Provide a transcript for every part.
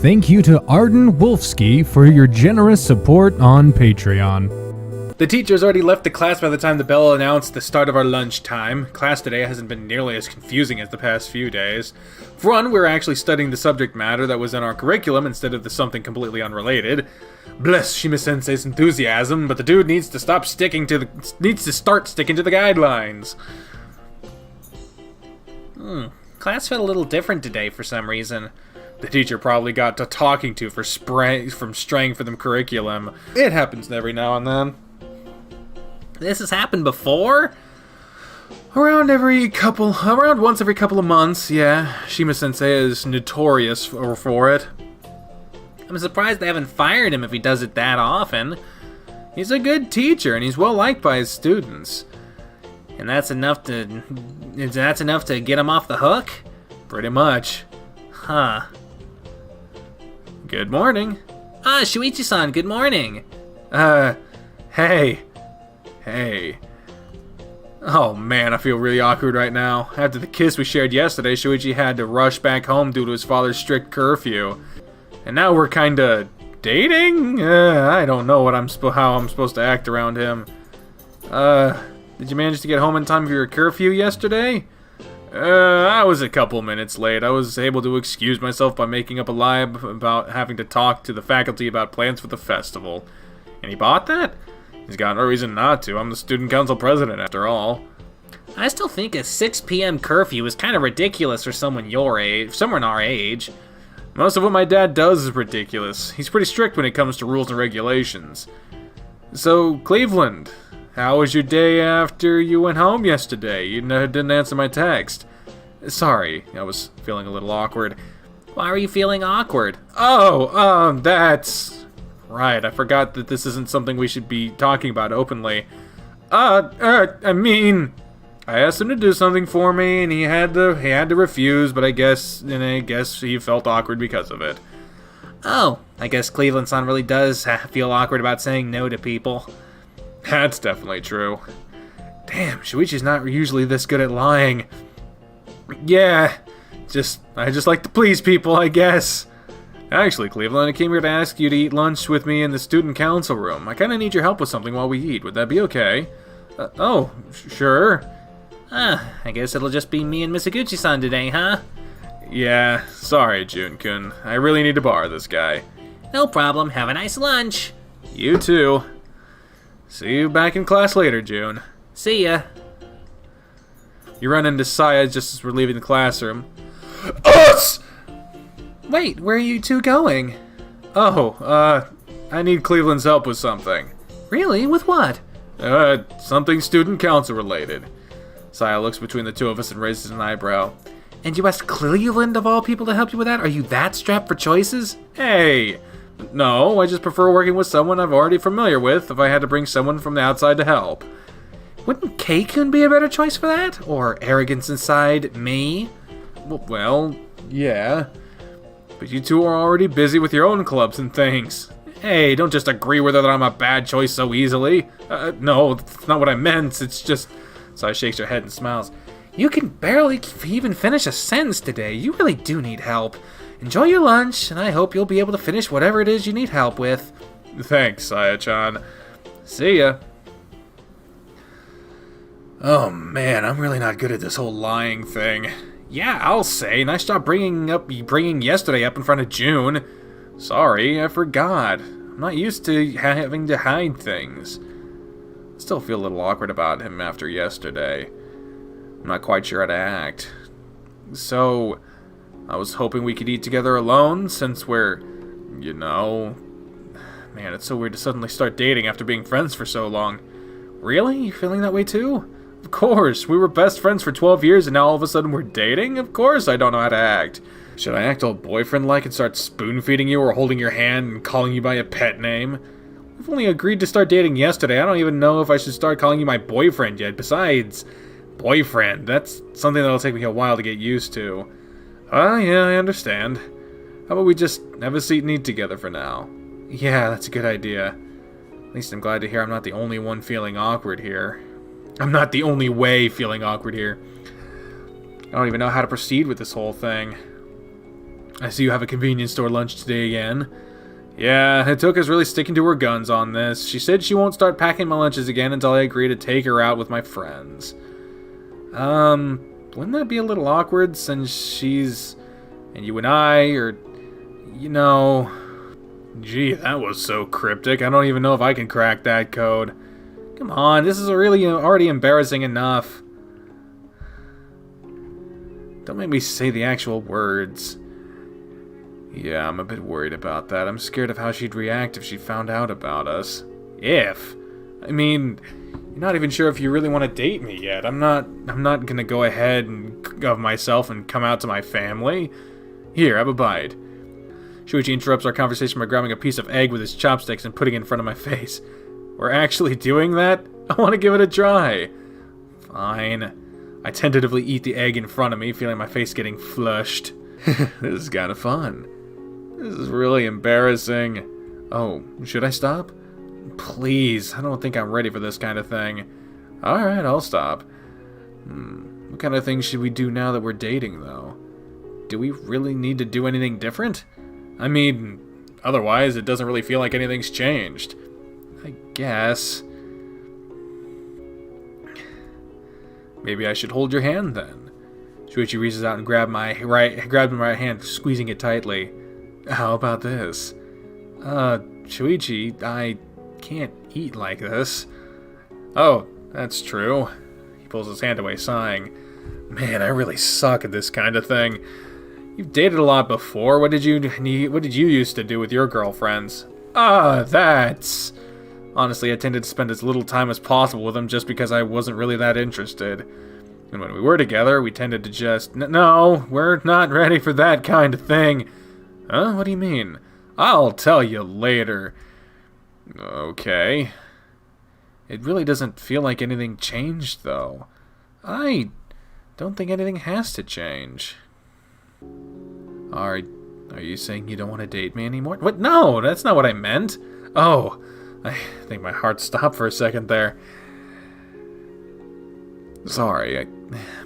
Thank you to Arden Wolfsky for your generous support on Patreon. The teachers already left the class by the time the bell announced the start of our lunch time. Class today hasn't been nearly as confusing as the past few days. For one, we're actually studying the subject matter that was in our curriculum instead of something completely unrelated. Bless Shima-sensei's enthusiasm, but the dude needs to start sticking to the guidelines. Class felt a little different today for some reason. The teacher probably got to talking to from straying for the curriculum. It happens every now and then. This has happened before? Around once every couple of months, yeah. Shima-sensei is notorious for it. I'm surprised they haven't fired him if he does it that often. He's a good teacher, and he's well liked by his students. And that's enough to get him off the hook? Pretty much. Huh. Good morning. Shoichi-san, good morning. Hey. Oh man, I feel really awkward right now. After the kiss we shared yesterday, Shoichi had to rush back home due to his father's strict curfew. And now we're kinda dating? I don't know how I'm supposed to act around him. Did you manage to get home in time for your curfew yesterday? I was a couple minutes late. I was able to excuse myself by making up a lie about having to talk to the faculty about plans for the festival. And he bought that? He's got no reason not to. I'm the student council president, after all. I still think a 6 p.m. curfew is kind of ridiculous for someone our age. Most of what my dad does is ridiculous. He's pretty strict when it comes to rules and regulations. So, Cleveland, how was your day after you went home yesterday? You didn't answer my text. Sorry, I was feeling a little awkward. Why are you feeling awkward? That's... Right, I forgot that this isn't something we should be talking about openly. I asked him to do something for me, and he had to refuse, but I guess he felt awkward because of it. Oh, I guess Cleveland-san really does feel awkward about saying no to people. That's definitely true. Damn, Shoichi's not usually this good at lying. Yeah, I just like to please people, I guess. Actually, Cleveland, I came here to ask you to eat lunch with me in the student council room. I kind of need your help with something while we eat. Would that be okay? Sure. I guess it'll just be me and Misaguchi-san today, huh? Yeah, sorry, Jun-kun. I really need to borrow this guy. No problem. Have a nice lunch. You too. See you back in class later, June. See ya. You run into Saya just as we're leaving the classroom. Us! Wait, where are you two going? I need Cleveland's help with something. Really? With what? Something student council related. Saya looks between the two of us and raises an eyebrow. And you asked Cleveland of all people to help you with that? Are you that strapped for choices? Hey! No, I just prefer working with someone I'm already familiar with if I had to bring someone from the outside to help. Wouldn't K-kun be a better choice for that? Or Arrogance Inside me? Well, yeah. But you two are already busy with your own clubs and things. Hey, don't just agree with her that I'm a bad choice so easily. No, that's not what I meant. It's just... Saya shakes her head and smiles. You can barely even finish a sentence today. You really do need help. Enjoy your lunch, and I hope you'll be able to finish whatever it is you need help with. Thanks, Saya-chan. See ya. Oh man, I'm really not good at this whole lying thing. Yeah, I'll say. Nice job bringing yesterday up in front of June. Sorry, I forgot. I'm not used to having to hide things. I still feel a little awkward about him after yesterday. I'm not quite sure how to act. So, I was hoping we could eat together alone, since we're, Man, it's so weird to suddenly start dating after being friends for so long. Really? You feeling that way too? Of course, we were best friends for 12 years and now all of a sudden we're dating? Of course I don't know how to act. Should I act all boyfriend-like and start spoon-feeding you or holding your hand and calling you by a pet name? We've only agreed to start dating yesterday. I don't even know if I should start calling you my boyfriend yet. Besides, boyfriend, that's something that'll take me a while to get used to. Yeah, I understand. How about we just have a seat and eat together for now? Yeah, that's a good idea. At least I'm glad to hear I'm not the only one feeling awkward here. I'm not the only way feeling awkward here. I don't even know how to proceed with this whole thing. I see you have a convenience store lunch today again. Yeah, Hitoka's really sticking to her guns on this. She said she won't start packing my lunches again until I agree to take her out with my friends. Wouldn't that be a little awkward since she's... and you and I, or... you know... Gee, that was so cryptic. I don't even know if I can crack that code. Come on, this is really already embarrassing enough. Don't make me say the actual words. Yeah, I'm a bit worried about that. I'm scared of how she'd react if she found out about us. If? I mean, you're not even sure if you really want to date me yet. I'm not gonna go ahead and of myself and come out to my family. Here, have a bite. Shoichi interrupts our conversation by grabbing a piece of egg with his chopsticks and putting it in front of my face. We're actually doing that? I want to give it a try. Fine. I tentatively eat the egg in front of me, feeling my face getting flushed. This is kind of fun. This is really embarrassing. Oh, should I stop? Please, I don't think I'm ready for this kind of thing. Alright, I'll stop. What kind of things should we do now that we're dating, though? Do we really need to do anything different? I mean, otherwise it doesn't really feel like anything's changed. I guess. Maybe I should hold your hand then. Shoichi reaches out and grabs my right hand, squeezing it tightly. How about this? Shoichi, I can't eat like this. Oh, that's true. He pulls his hand away, sighing. Man, I really suck at this kind of thing. You've dated a lot before. What did you used to do with your girlfriends? That's... Honestly, I tended to spend as little time as possible with them just because I wasn't really that interested. And when we were together, we tended to just... No, we're not ready for that kind of thing. Huh? What do you mean? I'll tell you later. Okay. It really doesn't feel like anything changed, though. I don't think anything has to change. Are you saying you don't want to date me anymore? What? No, that's not what I meant. Oh... I think my heart stopped for a second there. Sorry, I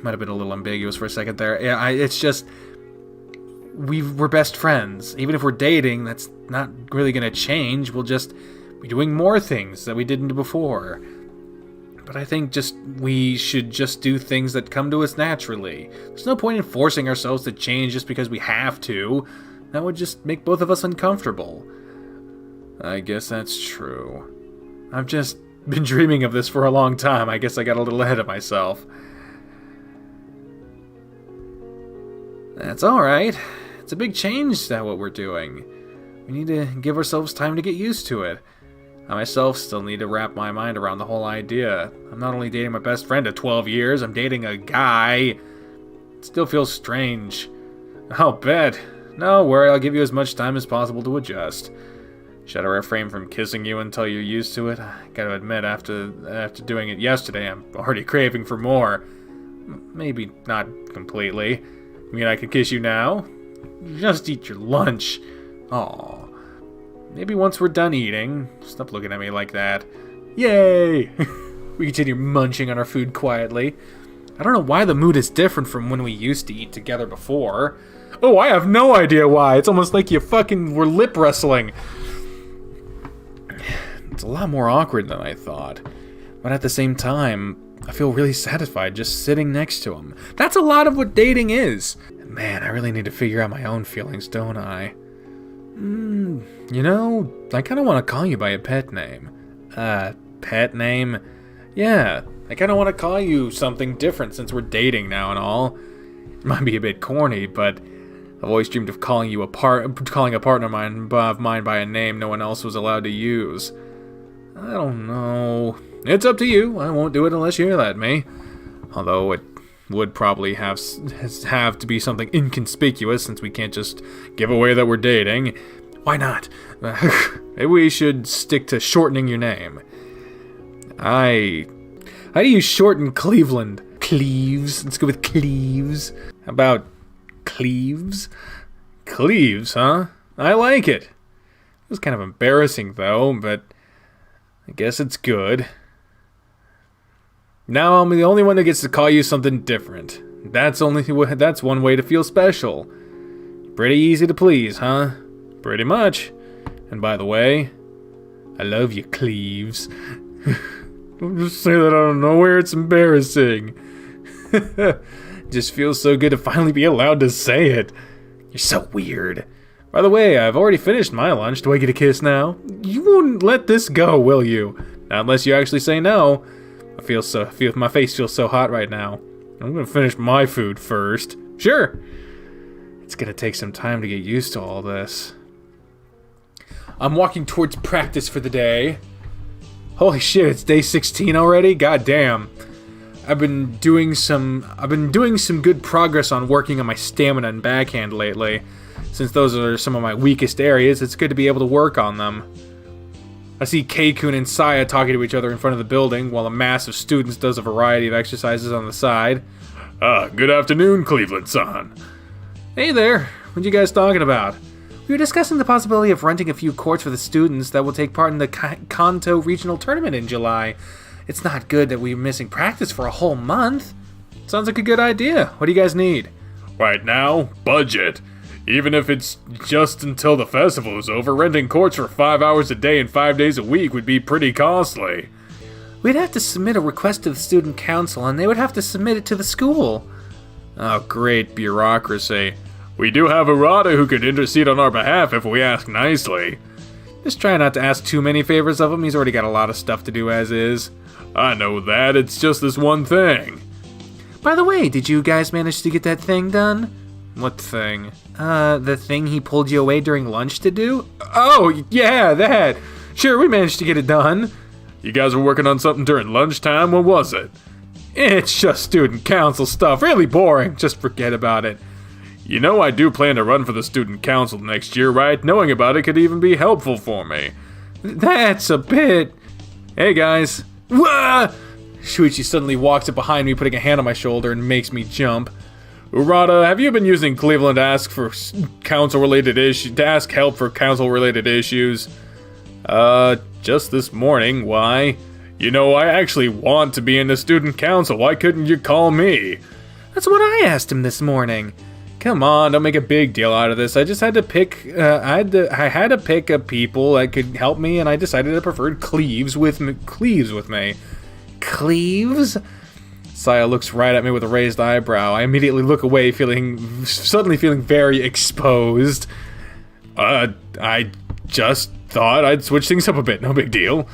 might have been a little ambiguous for a second there. Yeah, it's just... we're best friends. Even if we're dating, that's not really going to change. We'll just be doing more things that we didn't before. But I think we should just do things that come to us naturally. There's no point in forcing ourselves to change just because we have to. That would just make both of us uncomfortable. I guess that's true. I've just been dreaming of this for a long time. I guess I got a little ahead of myself. That's alright. It's a big change to what we're doing. We need to give ourselves time to get used to it. I myself still need to wrap my mind around the whole idea. I'm not only dating my best friend of 12 years, I'm dating a guy. It still feels strange. I'll bet. No worry, I'll give you as much time as possible to adjust. Should I refrain from kissing you until you're used to it? I gotta admit, after doing it yesterday, I'm already craving for more. Maybe not completely. I mean, I could kiss you now? Just eat your lunch. Aw. Maybe once we're done eating. Stop looking at me like that. Yay! We continue munching on our food quietly. I don't know why the mood is different from when we used to eat together before. Oh, I have no idea why. It's almost like you fucking were lip wrestling. It's a lot more awkward than I thought. But at the same time, I feel really satisfied just sitting next to him. That's a lot of what dating is. Man, I really need to figure out my own feelings, don't I? You know, I kind of want to call you by a pet name. Pet name? Yeah, I kind of want to call you something different since we're dating now and all. It might be a bit corny, but I've always dreamed of calling a partner of mine by a name no one else was allowed to use. I don't know. It's up to you. I won't do it unless you let me. Although it would probably have to be something inconspicuous since we can't just give away that we're dating. Why not? Maybe we should stick to shortening your name. How do you shorten Cleveland? Cleaves. Let's go with Cleaves. How about Cleaves? Cleaves, huh? I like it. It was kind of embarrassing, though, but I guess it's good. Now I'm the only one that gets to call you something different. That's one way to feel special. Pretty easy to please, huh? Pretty much. And by the way, I love you, Cleaves. Don't just say that out of nowhere, it's embarrassing. Just feels so good to finally be allowed to say it. You're so weird. By the way, I've already finished my lunch. Do I get a kiss now? You won't let this go, will you? Not unless you actually say no. My face feels so hot right now. I'm gonna finish my food first. Sure. It's gonna take some time to get used to all this. I'm walking towards practice for the day. Holy shit, it's day 16 already? God damn. I've been doing some good progress on working on my stamina and backhand lately. Since those are some of my weakest areas, it's good to be able to work on them. I see K-kun and Saya talking to each other in front of the building, while a mass of students does a variety of exercises on the side. Good afternoon, Cleveland-san. Hey there, what you guys talking about? We were discussing the possibility of renting a few courts for the students that will take part in the Kanto Regional Tournament in July. It's not good that we're missing practice for a whole month. Sounds like a good idea. What do you guys need? Right now, budget. Even if it's just until the festival is over, renting courts for 5 hours a day and 5 days a week would be pretty costly. We'd have to submit a request to the student council, and they would have to submit it to the school. Oh, great bureaucracy. We do have Arata who could intercede on our behalf if we ask nicely. Just try not to ask too many favors of him. He's already got a lot of stuff to do as is. I know that. It's just this one thing. By the way, did you guys manage to get that thing done? What thing? The thing he pulled you away during lunch to do? Oh, yeah, that. Sure, we managed to get it done. You guys were working on something during lunchtime? What was it? It's just student council stuff. Really boring. Just forget about it. You know I do plan to run for the student council next year, right? Knowing about it could even be helpful for me. That's a bit... Hey, guys. Wah! Shoichi suddenly walks up behind me, putting a hand on my shoulder and makes me jump. Urata, have you been using Cleveland to ask for council-related issues? To ask help for council-related issues? Just this morning. Why? You know, I actually want to be in the student council. Why couldn't you call me? That's what I asked him this morning. Come on, don't make a big deal out of this. I just had to pick. I had to pick a people that could help me, and I decided I preferred Cleaves with me. Cleaves? Saya looks right at me with a raised eyebrow. I immediately look away, suddenly feeling very exposed. I just thought I'd switch things up a bit. No big deal.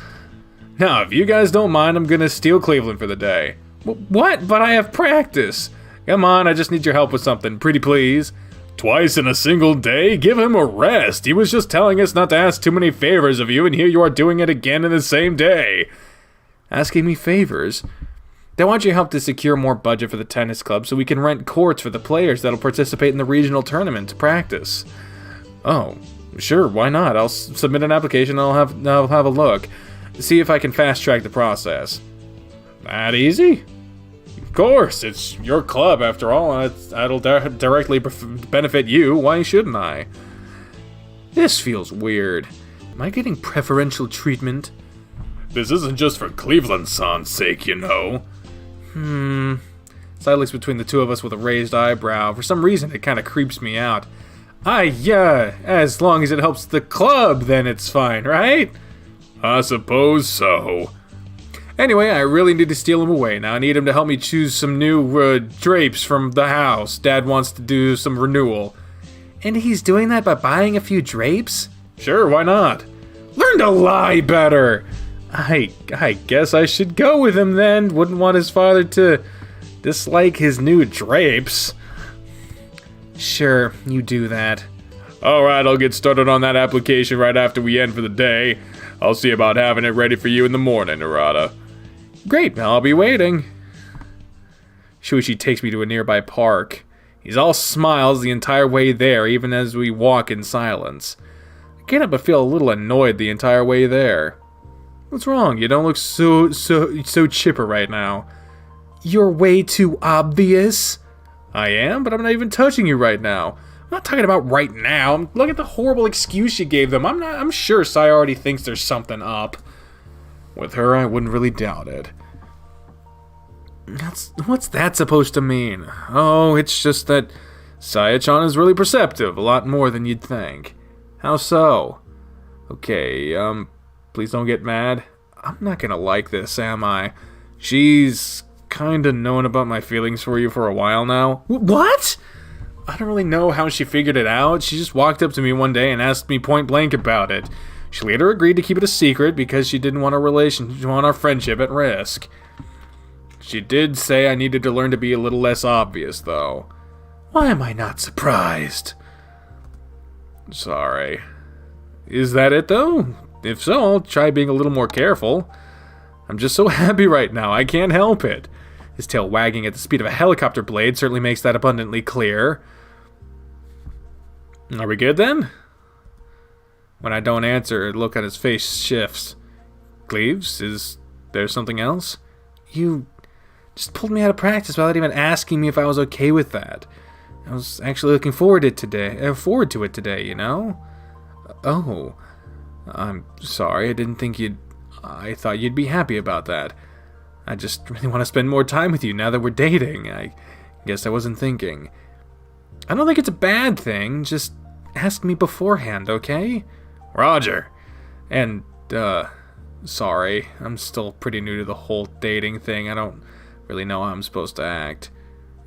Now, if you guys don't mind, I'm gonna steal Cleveland for the day. What? But I have practice. Come on, I just need your help with something. Pretty please. Twice in a single day? Give him a rest. He was just telling us not to ask too many favors of you, and here you are doing it again in the same day. Asking me favors? They want your help to secure more budget for the tennis club so we can rent courts for the players that'll participate in the regional tournament to practice. Oh, sure, why not? I'll submit an application and I'll have a look. See if I can fast-track the process. That easy? Of course, it's your club after all, and that'll directly benefit you. Why shouldn't I? This feels weird. Am I getting preferential treatment? This isn't just for Cleveland-san's sake, you know. Side looks between the two of us with a raised eyebrow. For some reason, it kind of creeps me out. Yeah, as long as it helps the club, then it's fine, right? I suppose so. Anyway, I really need to steal him away now. I need him to help me choose some new drapes from the house. Dad wants to do some renewal. And he's doing that by buying a few drapes? Sure, why not? Learn to lie better! I guess I should go with him then. Wouldn't want his father to dislike his new drapes. Sure, you do that. Alright, I'll get started on that application right after we end for the day. I'll see about having it ready for you in the morning, Arata. Great, I'll be waiting. Shoichi takes me to a nearby park. He's all smiles the entire way there, even as we walk in silence. I can't help but feel a little annoyed the entire way there. What's wrong? You don't look so chipper right now. You're way too obvious. I am, but I'm not even touching you right now. I'm not talking about right now. Look at the horrible excuse you gave them. I'm sure Sai already thinks there's something up. With her, I wouldn't really doubt it. What's that supposed to mean? Oh, it's just that Saya-chan is really perceptive, a lot more than you'd think. How so? Okay, please don't get mad. I'm not gonna like this, am I? She's kinda known about my feelings for you for a while now. What? I don't really know how she figured it out. She just walked up to me one day and asked me point blank about it. She later agreed to keep it a secret because she didn't want our friendship at risk. She did say I needed to learn to be a little less obvious, though. Why am I not surprised? Sorry. Is that it, though? If so, I'll try being a little more careful. I'm just so happy right now, I can't help it. His tail wagging at the speed of a helicopter blade certainly makes that abundantly clear. Are we good, then? When I don't answer, the look on his face shifts. Cleaves, is there something else? You just pulled me out of practice without even asking me if I was okay with that. I was actually looking forward to it today, you know? Oh, I'm sorry, I thought you'd be happy about that. I just really want to spend more time with you now that we're dating. I guess I wasn't thinking. I don't think it's a bad thing, just ask me beforehand, okay? Roger. And, sorry, I'm still pretty new to the whole dating thing. I don't really know how I'm supposed to act.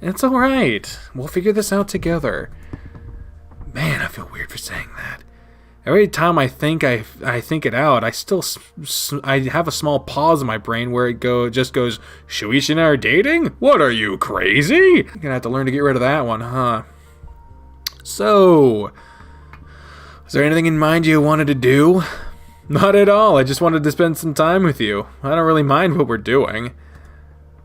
It's alright. We'll figure this out together. Man, I feel weird for saying that. Every time I think it out, I have a small pause in my brain where it just goes, Shoichi and I are dating? What, are you crazy? You're gonna have to learn to get rid of that one, huh? So, is there anything in mind you wanted to do? Not at all, I just wanted to spend some time with you. I don't really mind what we're doing.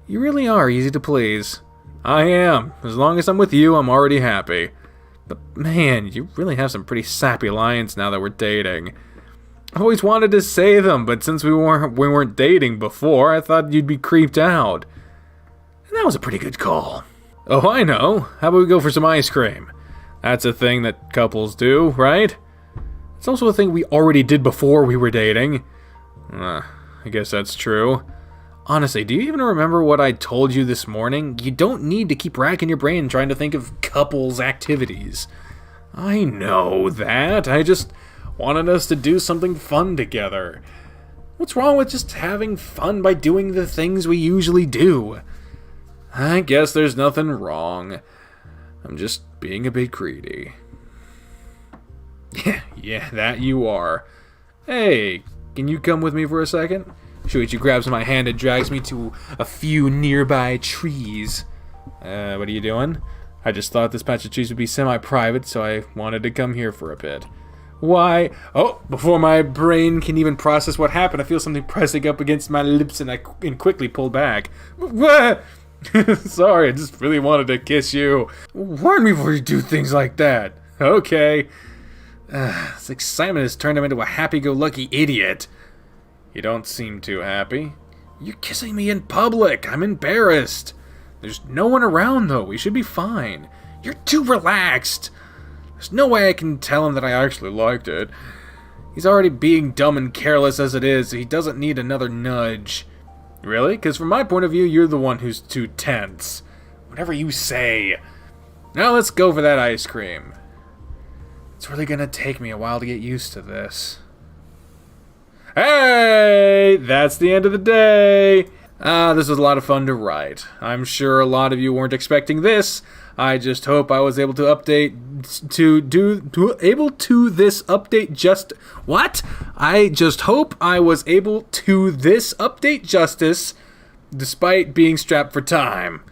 You really are easy to please. I am. As long as I'm with you, I'm already happy. But man, you really have some pretty sappy lines now that we're dating. I've always wanted to say them, but since we weren't dating before, I thought you'd be creeped out. And that was a pretty good call. Oh, I know. How about we go for some ice cream? That's a thing that couples do, right? It's also a thing we already did before we were dating. I guess that's true. Honestly, do you even remember what I told you this morning? You don't need to keep racking your brain trying to think of couples activities. I know that. I just wanted us to do something fun together. What's wrong with just having fun by doing the things we usually do? I guess there's nothing wrong. I'm just being a bit greedy. Yeah, that you are. Hey, can you come with me for a second? Shoichi grabs my hand and drags me to a few nearby trees. What are you doing? I just thought this patch of trees would be semi-private, so I wanted to come here for a bit. Why? Oh, before my brain can even process what happened, I feel something pressing up against my lips and I quickly pull back. Sorry, I just really wanted to kiss you. Warn me before you do things like that. Okay. This excitement has turned him into a happy-go-lucky idiot. You don't seem too happy. You're kissing me in public. I'm embarrassed. There's no one around, though. We should be fine. You're too relaxed. There's no way I can tell him that I actually liked it. He's already being dumb and careless as it is, so he doesn't need another nudge. Really? Because from my point of view, you're the one who's too tense. Whatever you say. Now let's go for that ice cream. It's really gonna take me a while to get used to this. Hey! That's the end of the day! This was a lot of fun to write. I'm sure a lot of you weren't expecting this. I just hope I was able to I just hope I was able to this update justice, despite being strapped for time.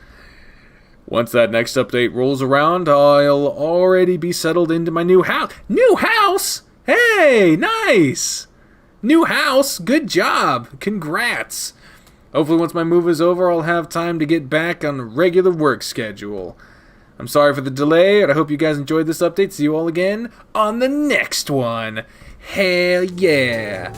Once that next update rolls around, I'll already be settled into my new house. New house? Hey, nice! New house, good job, congrats. Hopefully once my move is over, I'll have time to get back on a regular work schedule. I'm sorry for the delay, and I hope you guys enjoyed this update. See you all again on the next one. Hell yeah.